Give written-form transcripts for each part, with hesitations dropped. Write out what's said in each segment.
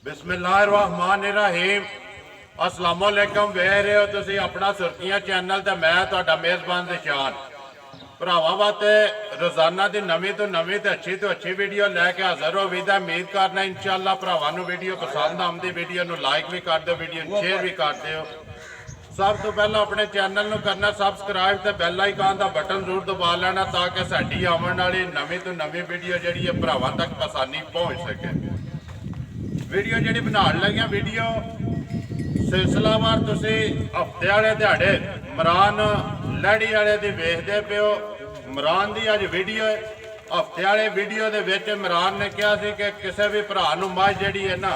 बिस्मिल्लाहिर्रहमानिर्रहीम अस्सलाम वालेकुम वेख रहे हो तुसी अपना सुर्खियां चैनल ते मैं तुहाडा मेज़बान निशान भरावां वास्ते रोजाना की नवीं तो नवीं ते अच्छी वीडियो लैके हाजिर हो उम्मीद करना इंशाअल्लाह भरावां नूं वीडियो पसंद आउंदी वीडियो नूं लाइक भी कर दो वीडियो नूं शेयर भी कर दिओ। सब तो पहला अपने चैनल नूं करना सबसक्राइब ते बैल आइकन का बटन जरूर दबा लेना ताकि साडी आउण वाली नवीं तो नवीं वीडियो जिहड़ी है भरावां तक आसानी पहुंच सके। वीडियो जी बनाने लगे वीडियो सिलसिलावार तुसी हफ्ते वाले दिहाड़े इमरान लैड़ी वाले दी वेखदे पे हो। इमरान की अज वीडियो है हफ्ते वाले वीडियो दे विच इमरान ने कहा सी कि किसी भी भरा नूं मझ जिहड़ी है ना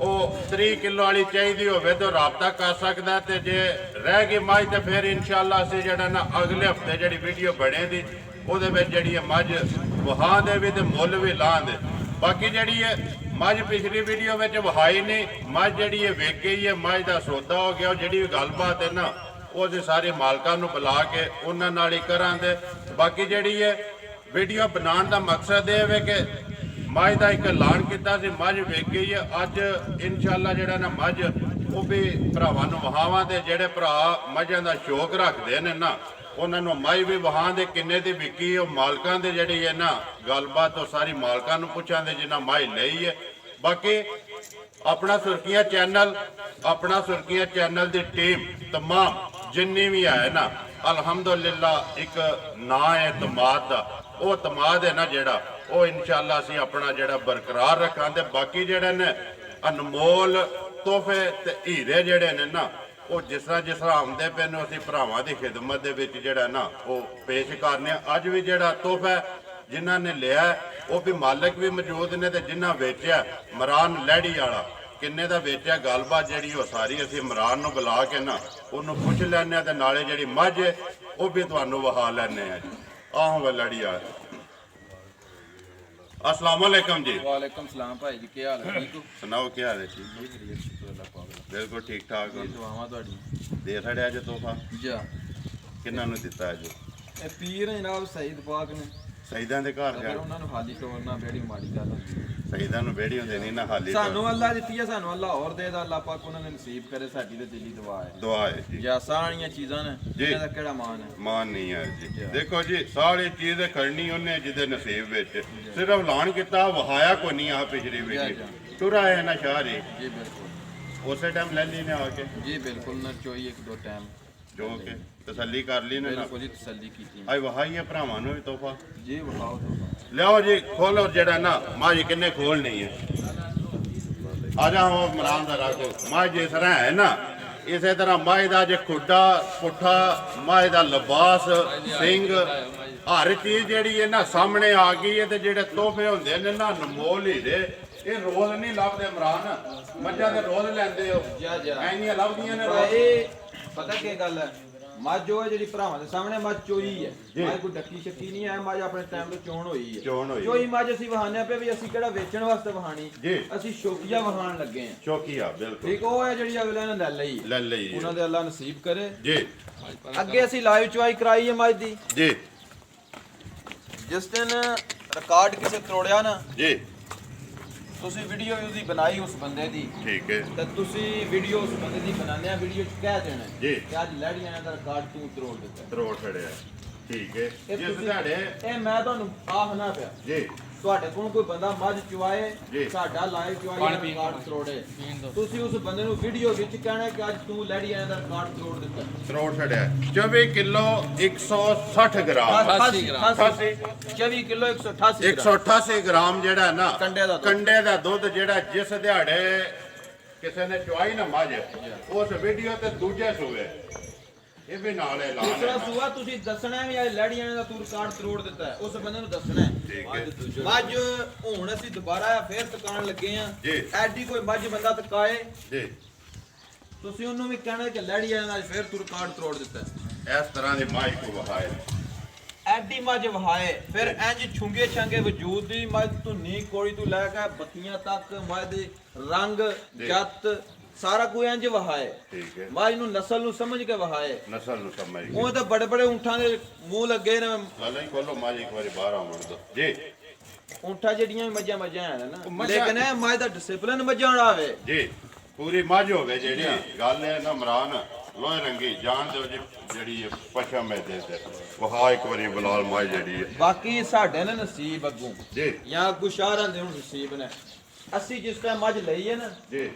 वो 3 किलो वाली चाहिए होवे तो राबता कर सकदा है। ते जे रह गई मझ तो फिर इंशाअल्लाह असीं जिहड़ा ना अगले हफ्ते जिहड़ी वीडियो बने दी उहदे विच जिहड़ी है मझ वहां दे भी ते मुੱਲ भी लां दे। बाकी जिहड़ी है मझ पिछली वीडियो में वहाई नहीं मझ जी वेच गई है मझ का सौदा हो गया। जी भी गलबात है ना वो सारे मालकों को बुला के उन्होंने ही करा दे। बाकी जी है वीडियो बनाने का मकसद ये है कि मझ का एक ऐलान किया मझ वेच गई है। अज इंशाअल्लाह जोड़ा ना मझ वो भी भरावां नूं वहावां दे जेड़े भरा मझां का शौक रखते हैं ना उन्होंने मझ भी वहां दे किन्ने दी विकी मालकां दे जिहड़ी है ना गलबात तो सारी मालकां नूं पुछां दे जिन्हां मझ लई है। बाकी अपना सुर्खियां चैनल दी टीम तमाम जिन्नी भी है ना अल्हम्दुलिल्लाह एक ना है तमाद दा वो तमाद है ना जेड़ा वो इंशाअल्लाह असीं अपना जेड़ा बरकरार रखां दे। बाकी जेड़े ने अनमोल तोहफे ते हीरे जेड़े ने ना वो जिस तरह आते पे ने असीं भरावां दी खिदमत दे विच जेड़ा ना वो पेश करने। अज भी जेड़ा तोहफा जिन्हां ने लिया वो भी मालिक भी मौजूद ने ते जिन्हां वेचिया इमरान लैड़ी वाला किन्ने दा वेचिया गलबात जिहड़ी वो सारी असीं इमरान नूं बुला के ना उन्होंने पुछ लैने ते नाले जिहड़ी मझ है वो भी तुहानूं विखा लैने आ जी। आहो वे लैड़ी वाला अस्सलाम वालेकुम जी। वालेकुम सलाम भाई जी क्या हाल है ठीक हो सुनाओ क्या हाल है जी? बिल्कुल ठीक ठाक हो। दुआवां तुहाडी दे छड़िया अज तोहफा जा किन्ना नूं दिता अज? ए पीर जनाब सईद पाक ने सईदां दे घर फिर जा उन्होंने खाली तोड़ना बेड़ी माड़ी गल सईदां नूं बेड़ी हुंदे नहीं ना खाली सानू अल्लाह दित्ती है सानू अल्लाह और दे दा अल्लाह पाक उन्होंने नसीब करे साडी ते दिली दुआ है दुआ है जी। या सारियां चीज़ां ने जी। इन्हां दा केड़ा मान है मान नहीं है जी। देखो जी सारी चीज खड़नी उन्हें जिदे नसीब विच सिर्फ ऐलान किया वहाया को नहीं आ पिछली वीडियो तुरा है ना शाह जी बिल्कुल उस टाइम ले ली ने आके जी बिल्कुल न चोई एक दो टाइम जो के तसल्ली कर ली ने ना बिल्कुल जी तसल्ली कीती आई वहाई है भरावां नूं भी तोहफा जी विखाओ तो लियाओ जी खोलो जेड़ा ना मां जी किन्ने खोल नहीं है आजा हो इमरान दा रखो मां जिस तरह है ना इसे तरह माए दा जे खुड्डा पुट्ठा माए दा लिबास सिंह हर चीज जेड़ी है ना सामने आ गई है ते जेड़े तोहफे हुंदे ने ना अनमोल ही दे ये रोज नहीं लभदे इमरान मज्जां दे रोज लैंदे हो ऐनियां लभदियां ने रोज। पता क्या गल है मझ जो है जी भरावां दे सामने मझ चोई है मझ कोई डक्की शक्की नहीं है मझ अपने टाइम तो चोण होई है चोई मझ असीं वहाने पे भी असीं केड़ा वेचण वास्ते वहानी असीं शौकिया वहान लगे हैं शौकिया बिल्कुल ठीक वो है जी अगले ने ले लई उन्हां दे अल्लाह नसीब करे जी। अगे असीं लाइव चवाई कराई है मझ दी जी जिस दिन रिकॉर्ड किसे तोड़िया ना जी ਤੁਸੀਂ ਵੀਡੀਓ ਉਹਦੀ ਬਣਾਈ ਉਸ ਬੰਦੇ ਦੀ ठीक है ਤੇ ਤੁਸੀਂ ਵੀਡੀਓ ਉਸ ਬੰਦੇ ਦੀ ਬਣਾਉਂਦੇ ਆ ਵੀਡੀਓ ਚ ਕਹਿ ਦੇਣਾ ਜੀ ਕਿ ਅੱਜ ਲੜੀਆਂ ਦਾ ਰਿਕਾਰਡ ਤੂੰ ਤੋੜ ਦਿੱਤਾ ਤਰੋੜ ਛੜਿਆ ਠੀਕ ਹੈ ਇਹ ਜਿਸ ਤੁਸੀਂ- ਤੁਹਾਡੇ ਇਹ ਮੈਂ ਤੁਹਾਨੂੰ ਆਖਣਾ ਪਿਆ ਜੀ ਤੁਹਾਡੇ ਕੋਲ ਕੋਈ ਬੰਦਾ ਮੱਝ ਚੁਆਏ ਜੀ। ਸਾਡਾ ਲਾਈਵ ਚੁਆਏ ਰਿਕਾਰਡ ਤਰੋੜੇ ਤੁਸੀਂ ਉਸ ਬੰਦੇ ਨੂੰ ਵੀਡੀਓ ਵਿੱਚ ਕਹਿਣਾ ਕਿ ਅੱਜ ਤੂੰ ਲੜੀਆਂ ਦਾ ਰਿਕਾਰਡ ਤਰੋੜ ਦਿੱਤਾ ਤਰੋੜ ਛੜਿਆ 24 ਕਿਲੋ 160 ਗ੍ਰਾਮ 88 24 ਕਿਲੋ 188 188 ਗ੍ਰਾਮ ਜਿਹੜਾ ਹੈ ਨਾ ਕੰਡੇ ਦਾ ਦੁੱਧ ਜਿਹੜਾ ਜਿਸ ਦਿਹਾੜੇ ਕਿਸੇ ਨੇ ਚੁਆਈ ਨਾ ਮੱਝ ਉਸ ਵੀਡੀਓ ਤੇ ਦੂਜੇ ਸੂਏ ਇਹ ਵੀ ਨਾਲ ਐਲਾਨ ਦੂਸਰਾ ਹੈ ਸੂਆ ਤੁਸੀਂ ਦੱਸਣਾ ਵੀ ਅੱਜ ਲੜੀਆਂ ਦਾ ਤੂੰ ਰਿਕਾਰਡ ਤਰੋੜ ਦਿੱਤਾ ਹੈ ਉਸ ਬੰਦੇ ਨੂੰ ਦੱਸਣਾ ਹੈ ਠੀਕ ਹੈ ਮੱਝ ਹੁਣ ਅਸੀਂ ਦੁਬਾਰਾ ਫੇਰ ਤਕਾਣ ਲੱਗੇ ਆ ਜੀ। ਐਡੀ ਕੋਈ ਮੱਝ ਬੰਦਾ ਤਕਾਏ ਜੀ ਤੁਸੀਂ ਉਹਨੂੰ ਵੀ ਕਹਿਣਾ ਕਿ ਲੜੀਆਂ ਦਾ ਫੇਰ ਤੂੰ ਰਿਕਾਰਡ ਤਰੋੜ ਦਿੱਤਾ ਹੈ। ਇਸ ਤਰ੍ਹਾਂ ਦੀ ਮੱਝ ਕੋ ਵਹਾਏ ਐਡੀ ਮੱਝ ਵਹਾਏ ਫਿਰ ਇੰਜ ਛੁੰਗੇ ਛਾਂਗੇ ਵਜੂਦ ਦੀ ਮੱਝ ਧੁੰਨੀ ਕੋੜੀ ਤੋਂ ਲੈ ਕੇ ਬੱਤੀਆਂ ਤੱਕ ਮੱਝ ਦੇ ਰੰਗ ਜੱਤ ਸਾਰਾ ਕੋਈ ਇੰਜ ਵਹਾਏ ਠੀਕ ਹੈ ਮੱਝ ਨੂੰ ਨਸਲ ਨੂੰ ਸਮਝ ਕੇ ਵਹਾਏ ਨਸਲ ਨੂੰ ਸਮਝ ਉਹ ਤਾਂ ਬੜੇ ਬੜੇ ਊਂਠਾਂ ਦੇ ਮੂੰਹ ਲੱਗੇ ਨੇ ਲਾਲਾ ਹੀ ਖੋਲੋ ਮੱਝ ਇੱਕ ਵਾਰੀ ਬਾਹਰ ਆਉਣ ਦੋ ਜੀ ਊਂਠਾਂ ਜਿਹੜੀਆਂ ਵੀ ਮੱਝਾਂ ਹੈ ਨਾ ਮੱਝਾਂ- ਲੇਕਿਨ ਇਹ ਮੱਝ ਦਾ ਡਿਸਪਲਿਨ ਮੱਝਾਂ ਵਾਲਾ ਆਵੇ ਜੀ ਪੂਰੀ ਮੱਝ ਹੋਵੇ ਜਿਹੜੀ ਗੱਲ ਹੈ ਨਾ ਇਮਰਾਨ ਲੋਹੇ ਰੰਗੀ ਜਾਣ ਦਿਓ ਜੀ ਜਿਹੜੀ ਇਹ ਪਸ਼ਮ ਹੈ ਦੇ ਤੇ ਵਹਾ ਇੱਕ ਵਾਰੀ ਬਲਾਲ ਮੱਝ ਜਿਹੜੀ ਹੈ ਬਾਕੀ ਸਾਡੇ ਨੇ ਨਸੀਬ ਅੱਗੋਂ ਜੀ ਜਾਂ ਅੱਗੋਂ ਸ਼ਾਹਰਾਂ ਦੇ ਹੁਣ ਨਸੀਬ ਨੇ ਅਸੀਂ ਜਿਸ ਟਾਈਮ ਮੱਝ ਲਈ ਹੈ ਨਾ ਜੀ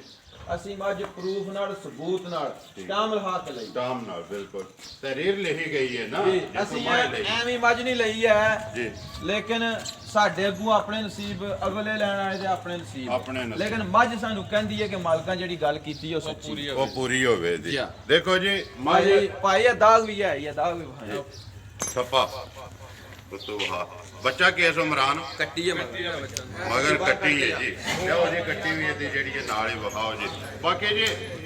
ਅਸੀਂ ਮੱਝ ਪ੍ਰੂਫ ਨਾਲ ਸਬੂਤ ਨਾਲ ਕਾਮਲ ਹੱਥ ਲਈ ਟਾਮ ਨਾਲ ਬਿਲਕੁਲ ਤਹਿਰੀਰ ਲਿਖੀ ਗਈ ਹੈ ਨਾ ਜੀ ਜਿੱਥੋਂ ਅਸੀਂ ਮੱਝ ਲਈ। ਐਵੇਂ ਮੱਝ ਨਹੀਂ ਲਈ ਹੈ ਜੀ ਲੇਕਿਨ ਸਾਡੇ ਅੱਗੋਂ ਆਪਣੇ ਨਸੀਬ ਅਗਲੇ ਲੈਣ ਵਾਲੇ ਦੇ ਆਪਣੇ ਆਪਣੇ ਨਸੀਬ ਨਸੀਬ। ਲੇਕਿਨ ਮੱਝ ਸਾਨੂੰ ਕਹਿੰਦੀ ਹੈ ਕਿ ਮਾਲਕਾਂ ਜਿਹੜੀ ਗੱਲ ਕੀਤੀ ਉਹ ਸੱਚੀ ਉਹ ਪੂਰੀ ਹੋਵੇ ਜੀ ਜੀ। ਦੇਖੋ ਜੀ ਮੱਝ ਭਾਈ ਇਹ ਦਾਗ ਵੀ ਹੈ ਇਹ ਦਾਗ ਵੀ ਹੈ ਸੱਪਾ ਤੋ ਹਾ ਬੱਚਾ ਕੇਸ ਉਮਰਾਨ ਕੱਟੀ ਹੈ ਮਗਰ ਕੱਟੀ ਹੈ ਜੀ ਲਓ ਜੀ ਕੱਟੀ ਵੀ ਇਹਦੀ ਜਿਹੜੀ ਹੈ ਨਾਲ ਹੀ ਵਿਖਾਓ ਜੀ ਬਾਕੀ ਜੀ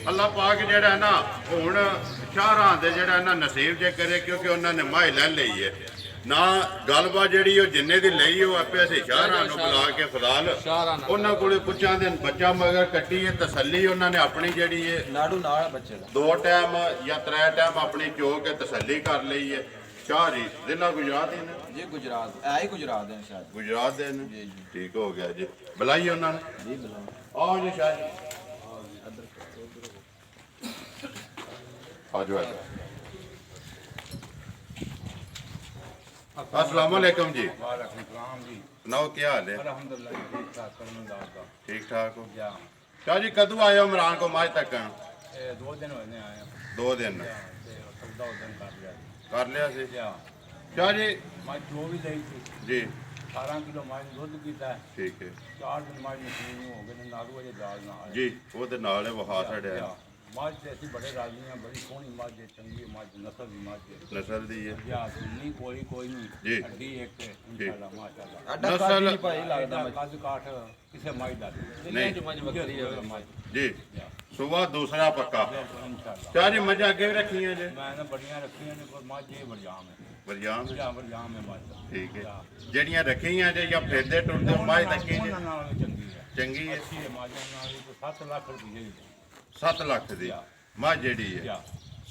ਅੱਲਾਹ ਪਾਕ ਜਿਹੜਾ ਹੈ ਨਾ ਹੁਣ ਸ਼ਾਹਰਾਂ ਦੇ ਜਿਹੜਾ ਨਾ ਨਸੀਬ ਜੇ ਕਰੇ ਕਿਉਂਕਿ ਉਹਨਾਂ ਨੇ ਮਾਈ ਲੈ ਲਈ ਹੈ ਨਾ ਗੱਲਬਾਤ ਜਿਹੜੀ ਉਹ ਜਿੰਨੇ ਦੀ ਲਈ ਉਹ ਆਪੇ ਅਸੀਂ ਸ਼ਾਹਰਾਂ ਨੂੰ ਬੁਲਾ ਕੇ ਫਦਾਲ ਉਹਨਾਂ ਕੋਲੇ ਪੁੱਛਾਂ ਦੇ ਬੱਚਾ ਮਗਰ ਕੱਟੀ ਹੈ ਤਸੱਲੀ ਉਹਨਾਂ ਨੇ ਆਪਣੀ ਜਿਹੜੀ ਹੈ ਨਾੜੂ ਨਾਲ ਬੱਚੇ ਦਾ 2 ਟਾਈਮ ਜਾਂ 3 ਟਾਈਮ ਆਪਣੀ ਚੋ ਕੇ ਤਸੱਲੀ ਕਰ ਲਈ ਹੈ ਸ਼ਾਹ ਜੀ ਜ਼ਿਲ੍ਹਾ ਗੁਜਰਾਤ ਹੀ ਨੇ ਜੀ ਗੁਜਰਾਤ ਐ ਹੀ ਗੁਜਰਾਤ ਦੇ ਸ਼ਾਇਦ ਗੁਜਰਾਤ ਦੇ ਨੇ ਜੀ, ਜੀ। ਠੀਕ ਹੋ ਗਿਆ ਜੀ ਬੁਲਾਈਏ ਉਹਨਾਂ ਨੂੰ ਜੀ ਬੁਲਾਓ ਆਓ ਜੀ ਸ਼ਾਹ ਜੀ ਆਜੋ ਆਜੋ अस्सलाम वालेकुम जी वालेकुम सलाम जी सुनाओ क्या हाल है अल्हम्दुलिल्लाह ठीक ठाक करमदार का ठीक ठाक हो जा शाह जी कदू आए हो इमरान को माज तक ये 2 दिन होने आए हैं 2 दिन ते सौदा उदन कर लिया कर लिया सी जा शाह जी मैं जो भी ली थी जी 18 किलो मैं दूध पीता है ठीक है 4 दिन मैं मशीन हो गए नालू वाले दाल ना आए जी वो ते नाल है वहा साढ़े मझ से ਅਸੀਂ ਬੜੇ ਰਾਜੀ ਹਾਂ ਬੜੀ ਸੋਹਣੀ ਮੱਝ ਹੈ ਚੰਗੀ ਮੱਝ ਨਸਲ ਦੀ ਮੱਝ ਹੈ नस्ल दी है ਜਾਂ ਸੁਣੀ ਕੋਈ ਨਹੀਂ ਜੀ। ਅੱਡੀ ਇੱਕ ਹੈ, ਇਨਸ਼ਾਅੱਲਾ ਮਾਸ਼ਾਅੱਲਾ ਅੱਡਾ ਨਸਲ- ਕਾਟੀ ਨਹੀਂ ਭਾਈ ਲੱਗਦਾ ਇਹਦਾ ਕੱਦ ਕਾਠ ਕਿਸੇ ਮੱਝ ਦਾ नहीं ਮੱਝ ਬੱਕਰੀ ਹੈ ਮੱਝ जी सुबह दूसरा पक्का ਇਨਸ਼ਾਅੱਲਾ शाह जी मजा अगे भी रखी है जी ਮੈਂ ਨਾ ਬੜੀਆਂ ਰੱਖੀਆਂ ਨੇ ਪਰ ਮੱਝ ਇਹ ਵਰਜਾਮ ਹੈ बरजाम ਜਾਂ ਵਰਜਾਮ ਹੈ ਮੱਝ ठीक है ਜਿਹੜੀਆਂ ਰੱਖੀਆਂ ਜੇ ਜਾਂ ਫਿਰਦੇ ਟੁਰਦੇ ਮਾਜ ਤੱਕੀ ਜੀ ਉਹਨਾਂ ਨਾਲ ਚੰਗੀ ਹੈ ਚੰਗੀ ਹੈ ਅੱਛੀ ਹੈ ਮਾਝਾਂ ਨਾਲ ਵੀ ਕੋਈ 7 ਲੱਖ ਰੁਪਏ ਦੀ 7 ਲੱਖ ਦੀ ਮੱਝ ਜਿਹੜੀ ਹੈ ਜਾ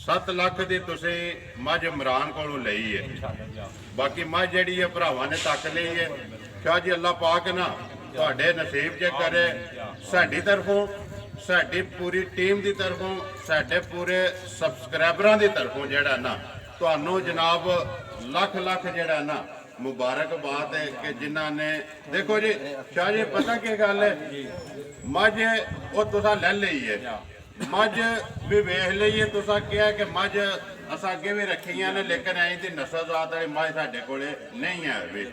7 ਲੱਖ ਦੀ ਤੁਸੀਂ ਮੱਝ ਇਮਰਾਨ ਕੋਲੋਂ ਲਈ ਹੈ ਇਨਸ਼ਾਅੱਲਾ ਜਾ ਬਾਕੀ ਮੱਝ ਜਿਹੜੀ ਹੈ ਭਰਾਵਾਂ ਨੇ ਤੱਕ ਲਈ ਹੈ ਸ਼ਾਹ ਜੀ ਅੱਲਾਹ ਪਾਕ ਨਾ ਤੁਹਾਡੇ ਨਸੀਬ 'ਚ ਕਰੇ ਸਾਡੀ ਤਰਫੋਂ ਸਾਡੀ ਪੂਰੀ ਟੀਮ ਦੀ ਤਰਫੋਂ ਸਾਡੇ ਪੂਰੇ ਸਬਸਕ੍ਰਾਈਬਰਾਂ ਦੀ ਤਰਫੋਂ ਜਿਹੜਾ ਨਾ ਤੁਹਾਨੂੰ ਜਨਾਬ ਲੱਖ ਲੱਖ ਜਿਹੜਾ ਨਾ ਮੁਬਾਰਕਬਾਦ ਹੈ ਕਿ ਜਿਨ੍ਹਾਂ ਨੇ ਦੇਖੋ ਜੀ ਸ਼ਾਹ ਜੀ ਪਤਾ ਕੀ ਗੱਲ ਹੈ ਮੱਝ ਉਹ ਤੁਸੀਂ ਲੈ ਲਈ ਹੈ ਮੱਝ ਵੀ ਵੇਖ ਲਈਏ ਤੁਸੀਂ ਕਿਹਾ ਕਿ ਮੱਝ ਅਸਾਂ ਅੱਗੇ ਵੀ ਰੱਖੀਆਂ ਨੇ ਲੇਕਿਨ ਐਂ ਦੀ ਨਸਲਜ਼ਾਤ ਵਾਲੀ ਮੱਝ ਸਾਡੇ ਕੋਲੇ ਨਹੀਂ ਹੈ ਵੀ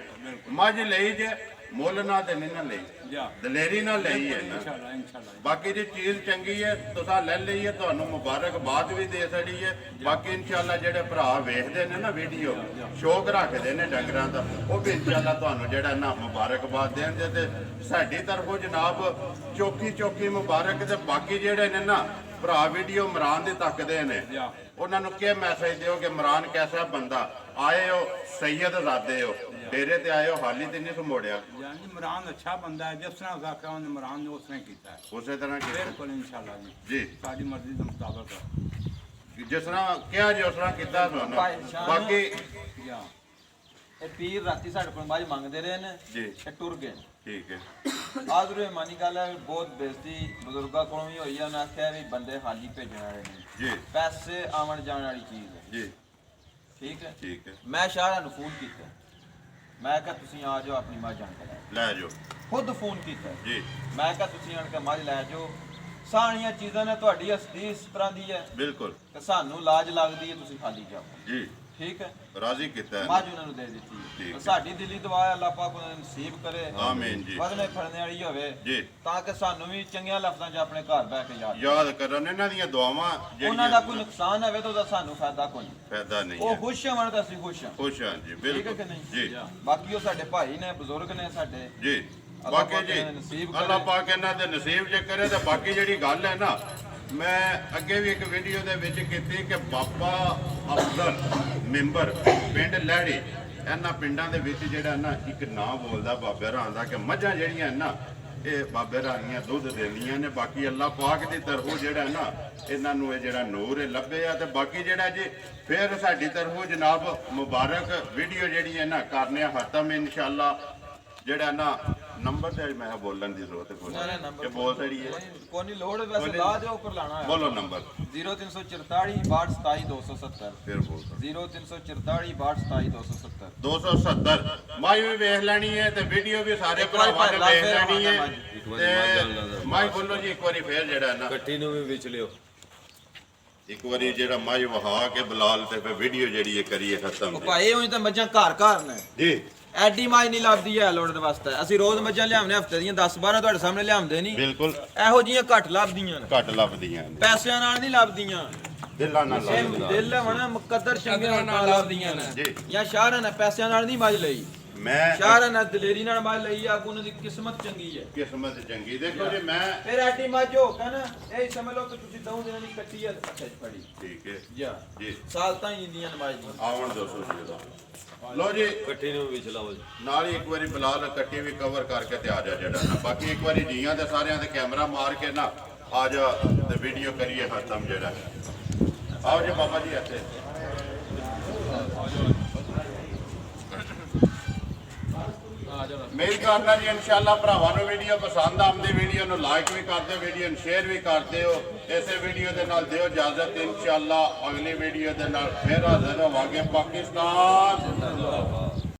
ਮੱਝ ਲਈ ਜੇ ਮੁੱਲ ਨਾਲ ਤੇ ਨਹੀਂ ਨਾ ਲਈ ਜਾ ਦਲੇਰੀ ਨਾਲ ਲਈ ਹੈ ਨਾ ਇਨਸ਼ਾਅੱਲਾ ਬਾਕੀ ਦੀ ਚੀਜ਼ ਚੰਗੀ ਹੈ ਤੁਸੀਂ ਲੈ ਲਈ ਹੈ ਤੁਹਾਨੂੰ ਮੁਬਾਰਕਬਾਦ ਵੀ ਦੇ ਛੜੀ ਹੈ ਬਾਕੀ ਇਨਸ਼ਾਅੱਲਾ ਜਿਹੜੇ ਭਰਾ ਵੇਖਦੇ ਨੇ ਨਾ ਵੀਡੀਓ ਸ਼ੌਕ ਰੱਖਦੇ ਨੇ ਡੰਗਰਾਂ ਦਾ ਉਹ ਵੀ ਇਨਸ਼ਾਅੱਲਾ ਤੁਹਾਨੂੰ ਜਿਹੜਾ ਨਾ ਮੁਬਾਰਕਬਾਦ ਦੇਣਗੇ ਤੇ ਸਾਡੀ ਤਰਫੋਂ ਜਨਾਬ ਚੌਕੀ ਮੁਬਾਰਕ ਤੇ ਬਾਕੀ ਜਿਹੜੇ ਨੇ ਨਾ ਭਰਾ ਵੀਡੀਓ ਇਮਰਾਨ ਦੀ ਤੱਕਦੇ ਨੇ ਉਹਨਾਂ ਨੂੰ ਕੀ ਮੈਸੇਜ ਦਿਓ ਕਿ ਇਮਰਾਨ ਕੈਸਾ ਬੰਦਾ ਆਏ ਹੋ ਸੈयद ਜ਼ਾਦੇ ਹੋ ਡੇਰੇ ਤੇ ਆਏ ਹੋ ਹਾਲੀ ਤੇ ਨਹੀਂ ਸਮੋੜਿਆ यानी इमरान अच्छा बंदा है जिस तरह उसका काम इमरान ने उस तरह किया है ਉਸੇ ਤਰ੍ਹਾਂ ਕਿ बिल्कुल इंशाल्लाह जी ਜੀ सारी मर्जी के मुताबिक है। ਜਿਸ ਤਰ੍ਹਾਂ ਕਿਹਾ ਜੀ ਉਸ ਤਰ੍ਹਾਂ ਕੀਤਾ ਤੁਹਾਨੂੰ ਭਾਈ ਸ਼ਾਹ। ਬਾਕੀ या ਇਹ ਪੀਰ ਰਾਤੀ ਸਾਡੇ ਕੋਲ ਮੱਝ ਮੰਗਦੇ ਰਹੇ ਨੇ ਜੀ ਇਹ ਟੁਰ ਗਏ ਠੀਕ ਹੈ ਆਦਰੂ ਮਾਨੀ ਗੱਲ ਹੈ ਬਹੁਤ ਬੇਇੱਜ਼ਤੀ ਬਜ਼ੁਰਗਾਂ ਕੋਲੋਂ ਵੀ ਹੋਈ ਹੈ ਉਹਨਾਂ ਆਖਿਆ ਵੀ ਬੰਦੇ ਹਾਲੀ ਭੇਜਣ ਵਾਲੇ ਨੇ ਜੀ ਪੈਸੇ ਆਉਣ ਜਾਣ ਵਾਲੀ ਚੀਜ਼ ਹੈ ਜੀ ਠੀਕ ਹੈ ਠੀਕ ਹੈ ਮੈਂ ਸ਼ਾਹਰਾਂ ਨੂੰ ਫੋਨ ਕੀਤਾ ਮੈਂ ਕਿਹਾ ਤੁਸੀਂ ਆ ਜਾਓ ਆਪਣੀ ਮੱਝ ਆਣ ਕੇ ਲੈ ਜਾਓ। ਲੈ ਜਾਓ ਖੁਦ ਫੋਨ ਕੀਤਾ ਜੀ ਮੈਂ ਕਿਹਾ ਤੁਸੀਂ ਆਣ ਕੇ ਮੱਝ ਲੈ ਜਾਓ ਸਾਰੀਆਂ ਚੀਜ਼ਾਂ ਨੇ ਤੁਹਾਡੀ ਹਸਤੀ ਇਸ ਤਰ੍ਹਾਂ ਦੀ ਹੈ ਬਿਲਕੁਲ ਕਿ ਸਾਨੂੰ ਲਾਜ ਲੱਗਦੀ ਹੈ ਤੁਸੀਂ ਖਾਲੀ ਜਾਓ ਜੀ ਠੀਕ ਹੈ ਰਾਜ਼ੀ ਕੀਤਾ ਹੈ ਮੱਝ ਉਹਨਾਂ ਨੂੰ ਦੇ ਦਿੱਤੀ ਠੀਕ ਤੇ ਹੈ। ਸਾਡੀ ਦਿਲੀ ਦੁਆ ਹੈ ਅੱਲਾਹ ਪਾਕ ਉਹਨਾਂ ਨੂੰ ਨਸੀਬ ਕਰੇ ਆਮੀਨ ਜੀ ਵਧਨੇ ਫੜਨੇ ਵਾਲੀ ਹੋਵੇ ਜੀ ਤਾਂ ਕਿ ਸਾਨੂੰ ਵੀ ਚੰਗੀਆਂ ਲਫ਼ਜ਼ਾਂ 'ਚ ਆਪਣੇ ਘਰ ਬਹਿ ਕੇ ਯਾਦ ਯਾਦ ਕਰਨ ਇਹਨਾਂ ਦੀਆਂ ਦੁਆਵਾਂ ਉਹਨਾਂ ਦਾ ਕੋਈ ਨੁਕਸਾਨ ਹੋਵੇ ਤਾਂ ਉਹਦਾ ਸਾਨੂੰ ਫਾਇਦਾ ਕੋਈ ਨਹੀਂ ਫਾਇਦਾ ਨਹੀਂ ਉਹ ਹੈ ਖੁਸ਼ ਹੋਣ ਤਾਂ ਅਸੀਂ ਖੁਸ਼ ਹਾਂ ਖੁਸ਼ ਹਾਂ ਜੀ ਠੀਕ ਹੈ ਬਿਲਕੁਲ ਕਿ ਨਹੀਂ ਜੀ ਬਾਕੀ ਉਹ ਸਾਡੇ ਭਾਈ ਨੇ ਬਜ਼ੁਰਗ ਨੇ ਸਾਡੇ ਜੀ ਅੱਲਾਹ ਬਾਕੀ ਪਾਕ ਜੀ ਇਹਨਾਂ ਦੇ ਨਸੀਬ ਕਰੇ। ਅੱਲਾਹ ਪਾਕ ਇਹਨਾਂ ਦੇ ਨਸੀਬ ਜੇ ਕਰੇ ਤੇ ਬਾਕੀ ਜਿਹੜੀ ਗੱਲ ਹੈ ਨਾ ਮੈਂ ਅੱਗੇ ਵੀ ਇੱਕ ਵੀਡੀਓ ਦੇ ਵਿੱਚ ਕੀਤੀ ਕਿ ਬਾਬਾ ਅਫਜ਼ਲ ਮੈਂਬਰ ਪਿੰਡ ਲਹਿੜੀ ਇਹਨਾਂ ਪਿੰਡਾਂ ਦੇ ਵਿੱਚ ਜਿਹੜਾ ਨਾ ਇੱਕ ਨਾਂ ਬੋਲਦਾ ਬਾਬੇ ਰਾਂ ਦਾ ਕਿ ਮੱਝਾਂ ਜਿਹੜੀਆਂ ਨਾ ਇਹ ਬਾਬੇ ਰਾਣੀਆਂ ਦੁੱਧ ਦਿੰਦੀਆਂ ਨੇ ਬਾਕੀ ਅੱਲਾਹ ਪਾਕ ਦੀ ਤਰਫੋਂ ਜਿਹੜਾ ਨਾ ਇਹਨਾਂ ਨੂੰ ਇਹ ਜਿਹੜਾ ਨੂਰ ਹੈ ਲੱਭੇ ਆ ਤੇ ਬਾਕੀ ਜਿਹੜਾ ਜੀ ਫਿਰ ਸਾਡੀ ਤਰਫੋਂ ਜਨਾਬ ਮੁਬਾਰਕ ਵੀਡੀਓ ਜਿਹੜੀ ਹੈ ਨਾ ਕਰਨੇ ਆ ਖਤਮ ਇਨਸ਼ਾਅੱਲਾ ਜਿਹੜਾ ਨਾ ਨੰਬਰ ਤੇ ਮੈਂ ਕਿਹਾ ਬੋਲਣ ਦੀ ਜ਼ਰੂਰਤ ਕੋਈ ਨਾ ਨਹੀਂ ਨੰਬਰ ਇਹ ਬੋਲ ਸੜੀ ਹੈ ਕੋਈ ਨਹੀਂ ਲੋੜ ਵੈਸੇ ਲਾ ਦਿਓ ਉੱਪਰ ਲਾਣਾ ਹੈ ਬੋਲੋ ਨੰਬਰ 0344 62 270 ਫਿਰ ਬੋਲ 0344 62 270 270 ਮਾਈ ਵੀ ਵੇਖ ਲੈਣੀ ਹੈ ਤੇ ਵੀਡੀਓ ਵੀ ਸਾਰੇ ਭਰਾਵਾਂ ਨੇ ਵੇਖ ਲੈਣੀ ਹੈ ਤੇ ਮਾਈ ਬੋਲੋ ਜੀ ਇੱਕ ਵਾਰੀ ਫੇਰ ਜਿਹੜਾ ਨਾ ਕੱਟੀ ਨੂੰ ਵੀ ਵਿਚ ਲਿਓ ਇੱਕ ਵਾਰੀ ਜਿਹੜਾ ਮਾਈ ਵਹਾ ਕੇ ਬਲਾਲ ਤੇ ਫਿਰ ਵੀਡੀਓ ਜਿਹੜੀ ਇਹ ਕਰੀਏ ਖਤਮ ਉਹ ਭਾਈ ਉਹੀ ਤਾਂ ਮੱਝਾਂ ਘਰ ਘਰ ਨੇ ਜੀ ਐਡੀ ਮਾਈ ਨਹੀਂ ਲੱਭਦੀ ਹੈ ਲੋੜ ਦੇ ਵਾਸਤੇ ਅਸੀਂ ਰੋਜ਼ ਮੱਝਾਂ ਲਿਆਉਂਦੇ ਹਫਤੇ ਦੀਆਂ 10 12 ਤੁਹਾਡੇ ਸਾਹਮਣੇ ਲਿਆਉਂਦੇ ਨਹੀਂ ਬਿਲਕੁਲ ਇਹੋ ਜੀਆਂ ਘੱਟ ਲੱਭਦੀਆਂ ਨੇ ਘੱਟ ਲੱਭਦੀਆਂ ਨੇ ਪੈਸਿਆਂ ਨਾਲ ਨਹੀਂ ਲੱਭਦੀਆਂ ਦਿਲਾਂ ਨਾਲ ਲੱਭਦੀਆਂ ਦਿਲ ਹੋਣਾ ਮੁਕੱਦਰ ਚੰਗੇ ਨਾਲ ਲੱਭਦੀਆਂ ਨੇ ਜੀ ਜਾਂ ਸ਼ਾਹਰਾਂ ਨੇ ਪੈਸਿਆਂ ਨਾਲ ਨਹੀਂ ਮੱਝ ਲਈ ਮੈਂ ਸ਼ਾਹਰਾਂ ਨੇ ਦਲੇਰੀ ਨਾਲ ਮੱਝ ਲਈ ਆ ਉਹਨਾਂ ਦੀ ਕਿਸਮਤ ਚੰਗੀ ਹੈ ਕਿਸਮਤ ਚੰਗੀ ਦੇਖੋ ਜੀ ਮੈਂ ਫਿਰ ਐਡੀ ਮੱਝ ਹੋ ਕੇ ਨਾ ਇਹ ਸਮਝ ਲਓ ਕਿ ਤੁਸੀਂ ਦੋ ਦਿਨਾਂ ਦੀ ਕੱਟੀ ਹੈ ਅੱਛਾ ਜੀ ਫੜੀ ਠੀਕ ਹੈ ਜਾ ਜੀ ਸਾਲ ਤਾਂ ਹੀ ਇੰਦੀਆਂ ਨਮਾਜ਼ ਦੀਆਂ ਆਉਣ ਦੋ ਜੀ ਉਹਦਾ ਲੋ ਜੀ ਕੱਟੀ ਨੂੰ ਵਿਚ ਲਾਓ ਨਾਲ ਹੀ ਇੱਕ ਵਾਰੀ ਬਲਾਲ ਕੱਟੀ ਵੀ ਕਵਰ ਕਰਕੇ ਤੇ ਆ ਜਾ ਜਿਹੜਾ ਨਾ ਬਾਕੀ ਇੱਕ ਵਾਰੀ ਜੀਆਂ ਤੇ ਸਾਰਿਆਂ ਦੇ ਕੈਮਰਾ ਮਾਰ ਕੇ ਨਾ ਆ ਜਾ ਤੇ ਵੀਡੀਓ ਕਰੀਏ ਖਤਮ ਜਿਹੜਾ ਆਓ ਜੀ ਬਾਬਾ ਜੀ ਇੱਥੇ ਮੇਲ ਕਰਨਾ ਜੀ ਇਨਸ਼ਾਅੱਲਾ ਭਰਾਵਾਂ ਨੂੰ ਵੀਡੀਓ ਪਸੰਦ ਆਉਂਦੀ ਵੀਡੀਓ ਨੂੰ ਲਾਈਕ ਵੀ ਕਰਦੇ ਵੀਡੀਓ ਨੂੰ ਸ਼ੇਅਰ ਵੀ ਕਰਦੇ ਹੋ ਇਸੇ ਵੀਡੀਓ ਦੇ ਨਾਲ ਦਿਓ ਇਜਾਜ਼ਤ ਇਨਸ਼ਾਅੱਲਾ ਅਗਲੀ ਵੀਡੀਓ ਦੇ ਨਾਲ ਫਿਰ ਹਾਜ਼ਰ ਹੋਵਾਂਗੇ ਪਾਕਿਸਤਾਨ